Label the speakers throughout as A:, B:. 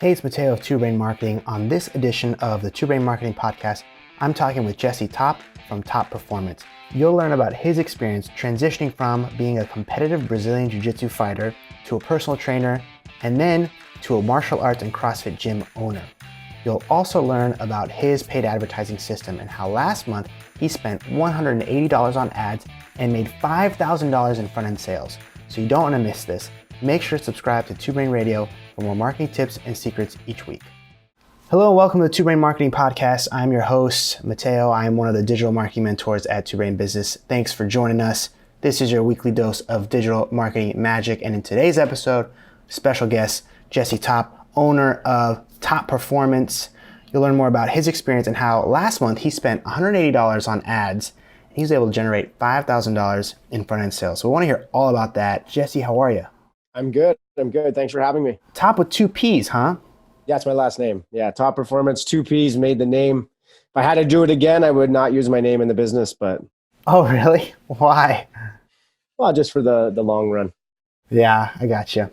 A: Hey, it's Mateo of Two Brain Marketing. On this edition of the Two Brain Marketing Podcast, I'm talking with Jesse Topp from Topp Performance. You'll learn about his experience transitioning from being a competitive Brazilian Jiu-Jitsu fighter to a personal trainer and then to a martial arts and CrossFit gym owner. You'll also learn about his paid advertising system and how last month he spent $180 on ads and made $5,000 in front-end sales. So you don't want to miss this. Make sure to subscribe to Two Brain Radio for more marketing tips and secrets each week. Hello and welcome to the Two Brain Marketing Podcast. I'm your host, Mateo. I am one of the digital marketing mentors at Two Brain Business. Thanks for joining us. This is your weekly dose of digital marketing magic. And in today's episode, special guest, Jesse Topp, owner of Topp Performance. You'll learn more about his experience and how last month he spent $180 on ads. And he was able to generate $5,000 in front-end sales. So we want to hear all about that. Jesse, how are you?
B: I'm good. Thanks for having me.
A: Topp with two P's, huh?
B: Yeah, it's my last name. Yeah, Topp Performance, two P's, made the name. If I had to do it again, I would not use my name in the business, but...
A: Oh, really? Why?
B: Well, just for the long run.
A: Yeah, I got you.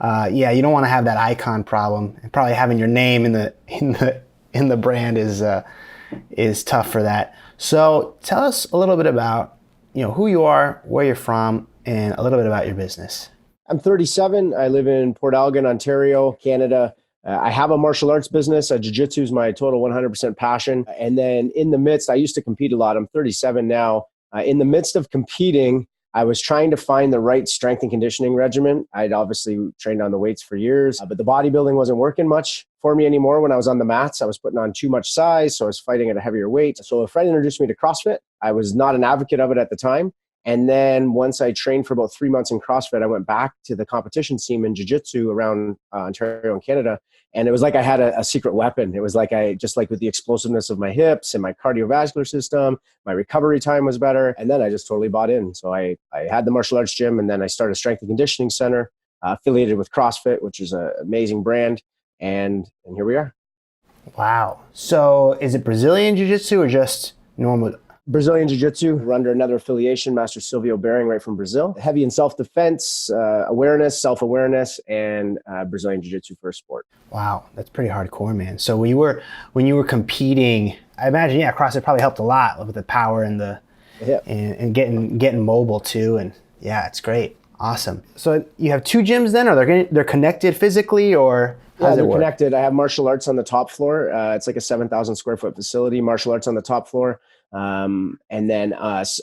A: Yeah, you don't want to have that icon problem. And probably having your name in the brand is tough for that. So tell us a little bit about who you are, where you're from, and a little bit about your business.
B: I'm 37. I live in Port Elgin, Ontario, Canada. I have a martial arts business. Jiu-Jitsu is my total 100% passion. And then in the midst, I used to compete a lot. I'm 37 now. In the midst of competing, I was trying to find the right strength and conditioning regimen. I'd obviously trained on the weights for years, but the bodybuilding wasn't working much for me anymore when I was on the mats. I was putting on too much size, so I was fighting at a heavier weight. So a friend introduced me to CrossFit. I was not an advocate of it at the time. And then once I trained for about 3 months in CrossFit, I went back to the competition scene in Jiu-Jitsu around Ontario and Canada. And it was like I had a secret weapon. It was like just like with the explosiveness of my hips and my cardiovascular system, my recovery time was better. And then I just totally bought in. So I had the martial arts gym, and then I started a strength and conditioning center affiliated with CrossFit, which is an amazing brand. And here we are.
A: Wow. So is it Brazilian Jiu-Jitsu or just normal?
B: Brazilian Jiu-Jitsu. We're under another affiliation, Master Silvio Bering, right from Brazil. Heavy in self-defense, awareness, self-awareness, and Brazilian Jiu-Jitsu for a sport.
A: Wow, that's pretty hardcore, man. So when you were competing, I imagine, CrossFit probably helped a lot with the power and the hip and getting mobile too. And yeah, it's great, awesome. So you have two gyms then, or they're connected physically, or?
B: Yeah, they're connected. I have martial arts on the top floor. It's like a 7,000 square foot facility. Martial arts on the top floor. And then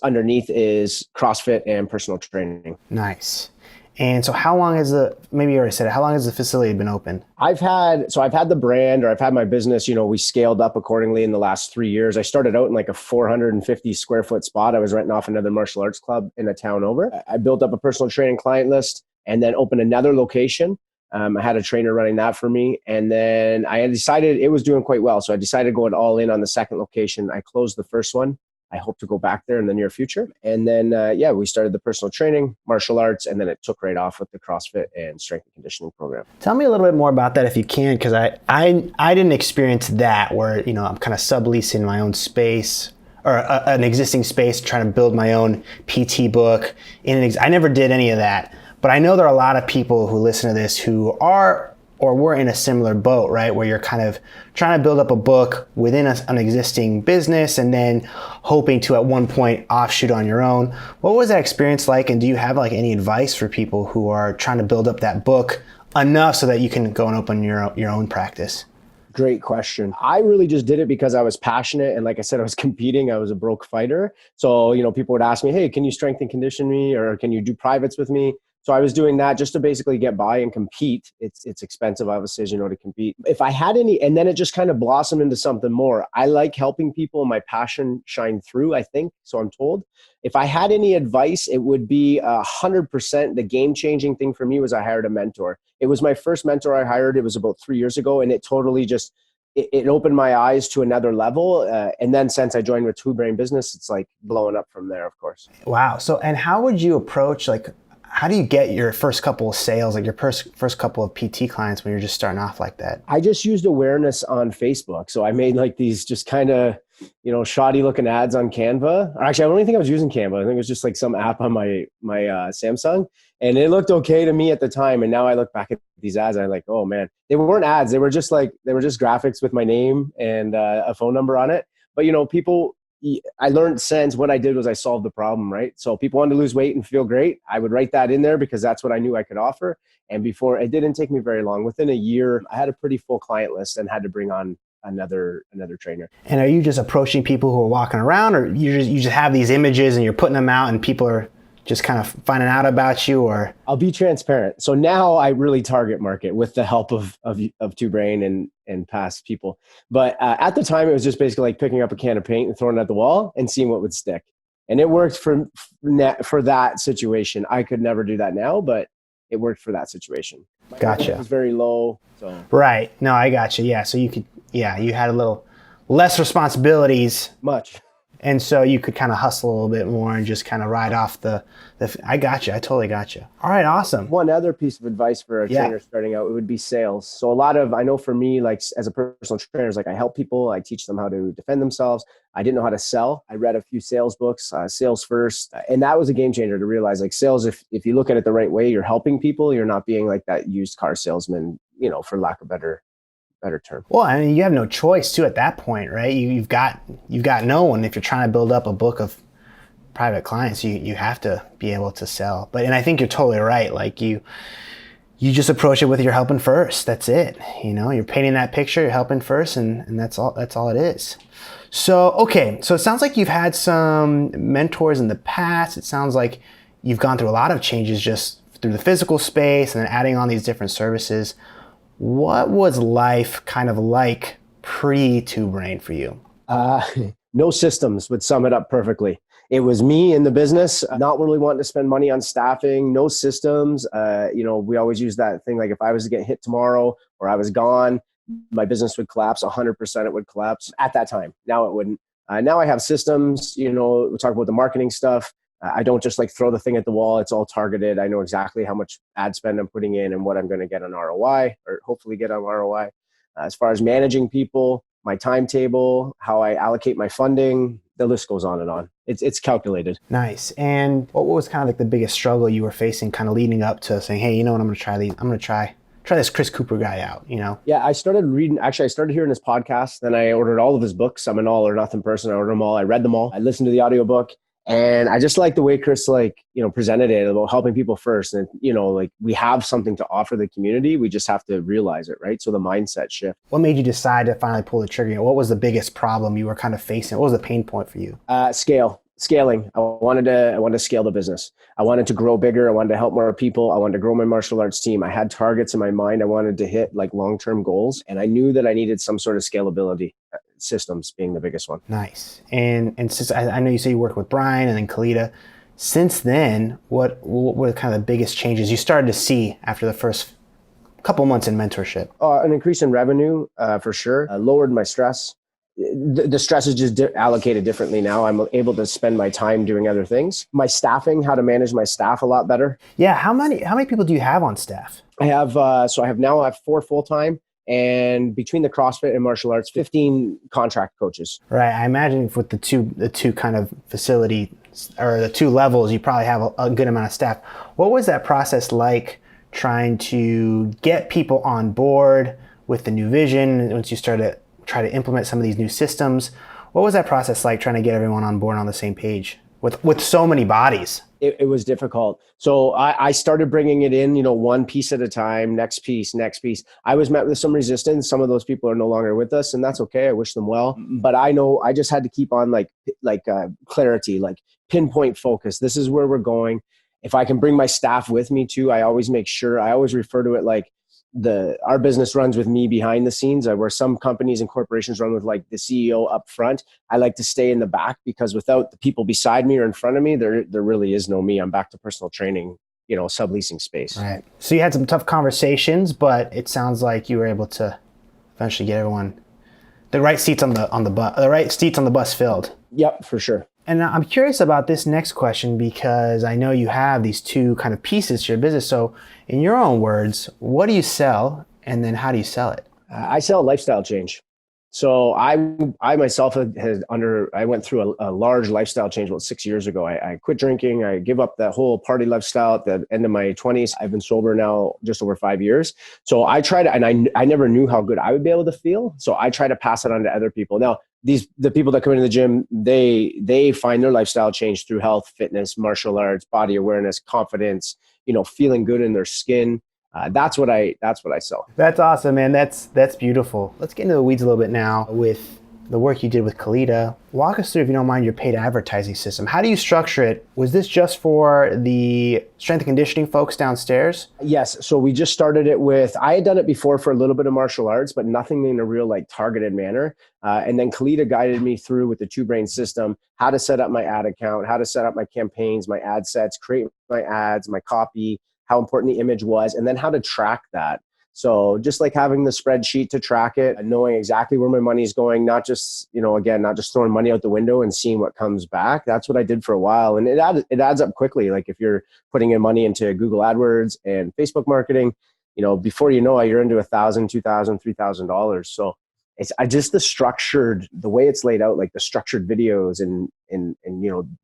B: underneath is CrossFit and personal training.
A: Nice. And so how long has maybe you already said it, how long has the facility been open?
B: I've had the brand, or I've had my business, we scaled up accordingly in the last 3 years. I started out in like a 450 square foot spot. I was renting off another martial arts club in a town over. I built up a personal training client list and then opened another location. I had a trainer running that for me. And then I had decided it was doing quite well. So I decided going all in on the second location. I closed the first one. I hope to go back there in the near future. And then, we started the personal training, martial arts, and then it took right off with the CrossFit and strength and conditioning program.
A: Tell me a little bit more about that if you can, because I didn't experience that where, I'm kind of subleasing my own space or an existing space, trying to build my own PT book. I never did any of that. But I know there are a lot of people who listen to this who are or were in a similar boat, right? Where you're kind of trying to build up a book within an existing business and then hoping to at one point offshoot on your own. What was that experience like? And do you have any advice for people who are trying to build up that book enough so that you can go and open your own practice?
B: Great question. I really just did it because I was passionate. And like I said, I was competing. I was a broke fighter. So, people would ask me, hey, can you strength and condition me? Or can you do privates with me? So I was doing that just to basically get by and compete. It's expensive, obviously, as you know, to compete. If I had any, and then it just kind of blossomed into something more. I like helping people. My passion shined through, I think. So I'm told. If I had any advice, it would be 100%. The game-changing thing for me was I hired a mentor. It was my first mentor I hired. It was about 3 years ago. And it totally just, it opened my eyes to another level. And then since I joined with Two Brain Business, it's like blowing up from there, of course.
A: Wow. So, and how would you approach how do you get your first couple of sales, your first couple of PT clients when you're just starting off like that?
B: I just used awareness on Facebook. So I made these just kind of shoddy looking ads on Canva. Or actually, I don't even think I was using Canva. I think it was just like some app on my Samsung, and it looked okay to me at the time. And now I look back at these ads, and I'm like, oh man, they weren't ads. They were just graphics with my name and a phone number on it. But people. I learned since what I did was I solved the problem, right? So people wanted to lose weight and feel great. I would write that in there because that's what I knew I could offer. And before, it didn't take me very long. Within a year, I had a pretty full client list and had to bring on another trainer.
A: And are you just approaching people who are walking around, or you just have these images and you're putting them out and people are just kind of finding out about you? Or
B: I'll be transparent. So now I really target market with the help of Two Brain and past people. But at the time, it was just basically like picking up a can of paint and throwing it at the wall and seeing what would stick. And it worked for that situation. I could never do that now, but it worked for that situation. My
A: Gotcha.
B: It was very low. So
A: right. No, I gotcha. Yeah. So you had a little less responsibilities.
B: Much.
A: And so you could kind of hustle a little bit more and just kind of ride off I got you. I totally got you. All right. Awesome.
B: One other piece of advice for a trainer starting out, it would be sales. So I know for me, like as a personal trainer, it's like I help people, I teach them how to defend themselves. I didn't know how to sell. I read a few sales books, Sales First. And that was a game changer to realize like sales, if you look at it the right way, you're helping people. You're not being like that used car salesman, for lack of better term.
A: Well, I mean, you have no choice too at that point, right? You've got no one. If you're trying to build up a book of private clients, you have to be able to sell. And I think you're totally right. Like you just approach it with you're helping first. That's it. You're painting that picture, you're helping first, and that's all it is. So, okay. So it sounds like you've had some mentors in the past. It sounds like you've gone through a lot of changes just through the physical space and then adding on these different services. What was life kind of like pre-Two Brain for you?
B: No systems would sum it up perfectly. It was me in the business, not really wanting to spend money on staffing, no systems. We always use that thing, like if I was to get hit tomorrow or I was gone, my business would collapse, 100% it would collapse at that time. Now it wouldn't. Now I have systems, we talk about the marketing stuff. I don't just like throw the thing at the wall. It's all targeted. I know exactly how much ad spend I'm putting in and what I'm going to get on ROI, or hopefully get on ROI. As far as managing people, my timetable, how I allocate my funding, the list goes on and on. It's calculated.
A: Nice. And what was kind of like the biggest struggle you were facing kind of leading up to saying, hey, you know what, I'm going to try these. I'm going to try this Chris Cooper guy out, Yeah,
B: I started reading. Actually, I started hearing his podcast. Then I ordered all of his books. I'm an all or nothing person. I ordered them all. I read them all. I listened to the audiobook. And I just like the way Chris presented it about helping people first. And, we have something to offer the community. We just have to realize it, right? So the mindset shift.
A: What made you decide to finally pull the trigger? What was the biggest problem you were kind of facing? What was the pain point for you?
B: Scaling. I wanted to scale the business. I wanted to grow bigger. I wanted to help more people. I wanted to grow my martial arts team. I had targets in my mind. I wanted to hit like long-term goals. And I knew that I needed some sort of scalability, systems being the biggest one.
A: Nice. And since I know you say you worked with Brian and then Kalita, since then, what were kind of the biggest changes you started to see after the first couple months in mentorship?
B: An increase in revenue, for sure. Lowered my stress. The stress is just allocated differently now. I'm able to spend my time doing other things. My staffing, how to manage my staff a lot better.
A: Yeah. How many people do you have on staff?
B: I have 4 full-time. And between the CrossFit and martial arts, 15 contract coaches.
A: Right. I imagine with the two kind of facility or the two levels, you probably have a good amount of staff. What was that process like trying to get people on board with the new vision once you started to try to implement some of these new systems? What was that process like trying to get everyone on board on the same page with so many bodies?
B: It was difficult. So I started bringing it in, one piece at a time, next piece. I was met with some resistance. Some of those people are no longer with us, and that's okay. I wish them well. But I know I just had to keep on clarity, like pinpoint focus. This is where we're going. If I can bring my staff with me too, I always refer to it like our business runs with me behind the scenes, where some companies and corporations run with like the CEO up front. I like to stay in the back because without the people beside me or in front of me, there really is no me. I'm back to personal training, subleasing space.
A: Right. So you had some tough conversations, but it sounds like you were able to eventually get everyone the right seats on the bus filled.
B: Yep, for sure.
A: And I'm curious about this next question because I know you have these two kind of pieces to your business. So in your own words, what do you sell and then how do you sell it?
B: I sell lifestyle change. So I myself I went through a large lifestyle change about 6 years ago. I quit drinking. I give up that whole party lifestyle at the end of my 20s. I've been sober now just over 5 years. So I try to, and I never knew how good I would be able to feel. So I try to pass it on to other people. Now, the people that come into the gym, they find their lifestyle change through health, fitness, martial arts, body awareness, confidence, feeling good in their skin. That's what I sell.
A: That's awesome, man. That's beautiful. Let's get into the weeds a little bit now with the work you did with Kalita. Walk us through, if you don't mind, your paid advertising system. How do you structure it? Was this just for the strength and conditioning folks downstairs?
B: Yes. So we just started it with, I had done it before for a little bit of martial arts, but nothing in a real like targeted manner. And then Kalita guided me through with the two brain system, how to set up my ad account, how to set up my campaigns, my ad sets, create my ads, my copy, how important the image was, and then how to track that. So just like having the spreadsheet to track it and knowing exactly where my money is going, not just, again, not just throwing money out the window and seeing what comes back. That's what I did for a while. And it adds up quickly. Like if you're putting in money into Google AdWords and Facebook marketing, before you know it, you're into $1,000, $2,000, $3,000. So I just the way it's laid out, like the structured videos and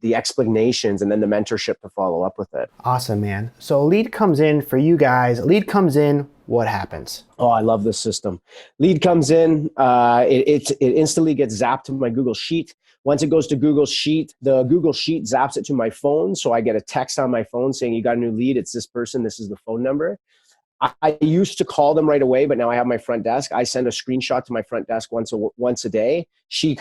B: the explanations and then the mentorship to follow up with it.
A: Awesome, man. So a lead comes in for you guys. A lead comes in, what happens?
B: Oh, I love this system. Lead comes in, it instantly gets zapped to my Google Sheet. Once it goes to Google Sheet, the Google Sheet zaps it to my phone. So I get a text on my phone saying, you got a new lead. It's this person. This is the phone number. I used to call them right away, but now I have my front desk. I send a screenshot to my front desk once a day.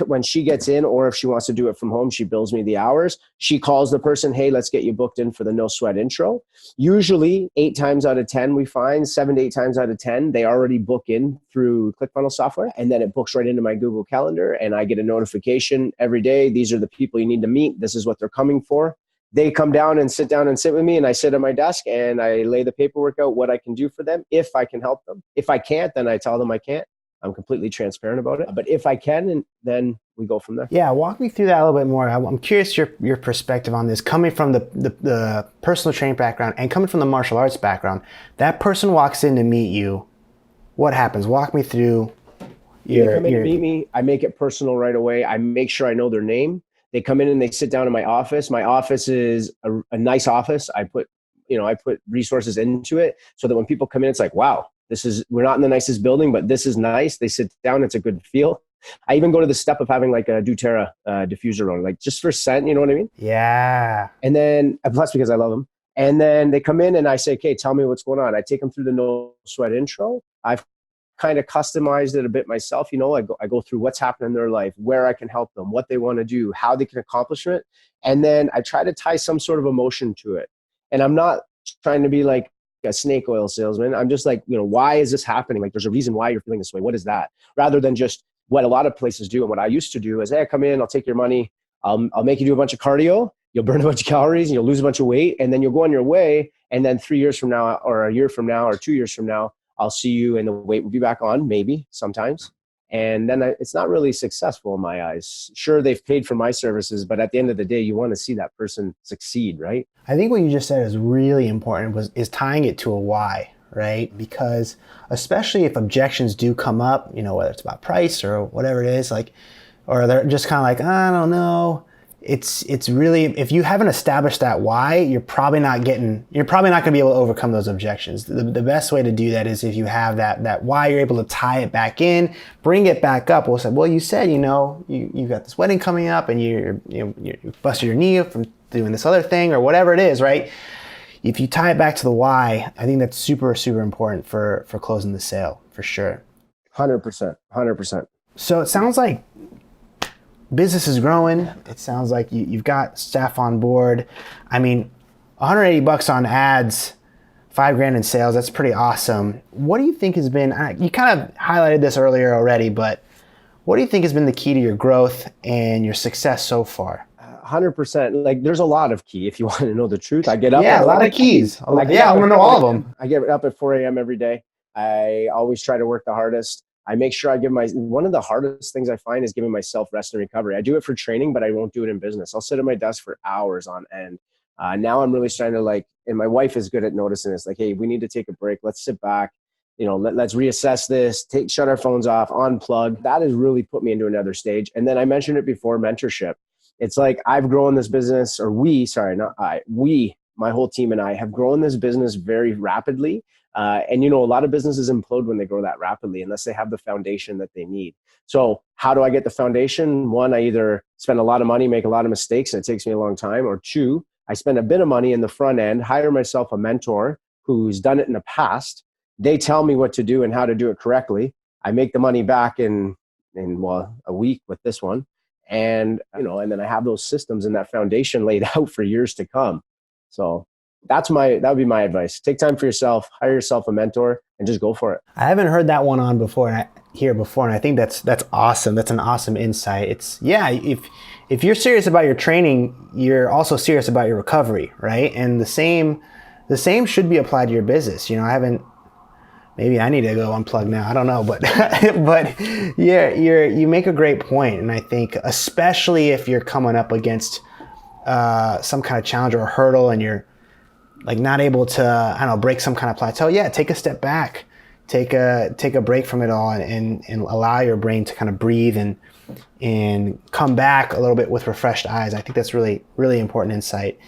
B: When she gets in, or if she wants to do it from home, she bills me the hours. She calls the person, hey, let's get you booked in for the no sweat intro. Usually 8 times out of 10, we find 7 to 8 times out of 10, they already book in through ClickFunnels software. And then it books right into my Google Calendar. And I get a notification every day. These are the people you need to meet. This is what they're coming for. They come down and sit with me, and I sit at my desk and I lay the paperwork out, what I can do for them, if I can help them. If I can't, then I tell them I can't. I'm completely transparent about it. But if I can, then we go from there.
A: Yeah, walk me through that a little bit more. I'm curious your perspective on this, coming from the personal training background and coming from the martial arts background. That person walks in to meet you. What happens? Walk me through
B: They come in to meet me. I make it personal right away. I make sure I know their name. They come in and they sit down in my office. My office is a nice office. I put resources into it so that when people come in, it's like, wow, we're not in the nicest building, but this is nice. They sit down. It's a good feel. I even go to the step of having like a doTERRA diffuser on, like just for scent. You know what I mean?
A: Yeah.
B: And then plus because I love them. And then they come in and I say, okay, tell me what's going on. I take them through the no sweat intro. I've kind of customized it a bit myself. I go through what's happening in their life, where I can help them, what they want to do, how they can accomplish it. And then I try to tie some sort of emotion to it. And I'm not trying to be like a snake oil salesman. I'm just like, why is this happening? Like there's a reason why you're feeling this way. What is that? Rather than just what a lot of places do. And what I used to do is, hey, I come in, I'll take your money. I'll make you do a bunch of cardio. You'll burn a bunch of calories and you'll lose a bunch of weight. And then you'll go on your way. And then 3 years from now, or a year from now, or 2 years from now, I'll see you and the weight will be back on, maybe sometimes. And then it's not really successful in my eyes. Sure, they've paid for my services, but at the end of the day, you want to see that person succeed, right?
A: I think what you just said is really important, is tying it to a why, right? Because especially if objections do come up, whether it's about price or whatever it is, or they're just kind of like, I don't know. It's really, if you haven't established that why, you're probably not going to be able to overcome those objections. The best way to do that is if you have that why, you're able to tie it back in, bring it back up. We'll say, well, you said, you got this wedding coming up and you busted your knee from doing this other thing or whatever it is, right? If you tie it back to the why, I think that's super, super important for closing the sale, for sure.
B: 100%.
A: So it sounds like business is growing. It sounds like you've got staff on board. I mean, $180 on ads, $5,000 in sales. That's pretty awesome. What do you think has been, you kind of highlighted this earlier already, but what do you think has been the key to your growth and your success so far?
B: 100%. Like there's a lot of key if you want to know the truth. I get up.
A: Yeah, a lot of keys. I want to know all of them.
B: I get up at 4 a.m. every day. I always try to work the hardest. I make sure I give one of the hardest things I find is giving myself rest and recovery. I do it for training, but I won't do it in business. I'll sit at my desk for hours on end. Now I'm really starting to and my wife is good at noticing this. Like, hey, we need to take a break. Let's sit back. let's reassess this, shut our phones off, unplug. That has really put me into another stage. And then I mentioned it before, mentorship. It's like I've grown this business, or my whole team and I have grown this business very rapidly. And a lot of businesses implode when they grow that rapidly, unless they have the foundation that they need. So how do I get the foundation? One, I either spend a lot of money, make a lot of mistakes, and it takes me a long time. Or two, I spend a bit of money in the front end, hire myself a mentor who's done it in the past. They tell me what to do and how to do it correctly. I make the money back in a week with this one. And, and then I have those systems and that foundation laid out for years to come. So that would be my advice. Take time for yourself, hire yourself a mentor, and just go for it.
A: I haven't heard that one on before, and I think that's awesome. That's an awesome insight. If you're serious about your training, you're also serious about your recovery, right? And the same should be applied to your business. Maybe I need to go unplug now. I don't know, but you make a great point, and I think especially if you're coming up against some kind of challenge or a hurdle, and you're like not able to, break some kind of plateau. Yeah, take a step back, take a break from it all, and allow your brain to kind of breathe and come back a little bit with refreshed eyes. I think that's really, really important insight.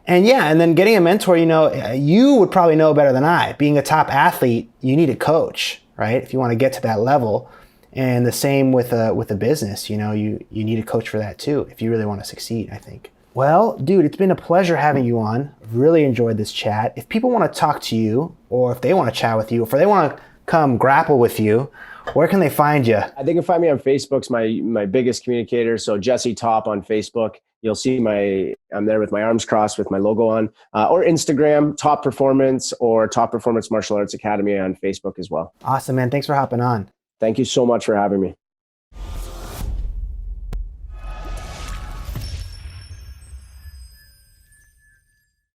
A: And then getting a mentor, you would probably know better than I. Being a top athlete, you need a coach, right? If you want to get to that level. And the same with a business, you need a coach for that too, if you really want to succeed, I think. Well, dude, it's been a pleasure having you on. Really enjoyed this chat. If people want to talk to you, or if they want to chat with you, or if they want to come grapple with you, where can they find you?
B: They can find me on Facebook's my biggest communicator. So Jesse Topp on Facebook. You'll see I'm there with my arms crossed with my logo on, or Instagram, Topp Performance, or Topp Performance Martial Arts Academy on Facebook as well.
A: Awesome, man. Thanks for hopping on.
B: Thank you so much for having me.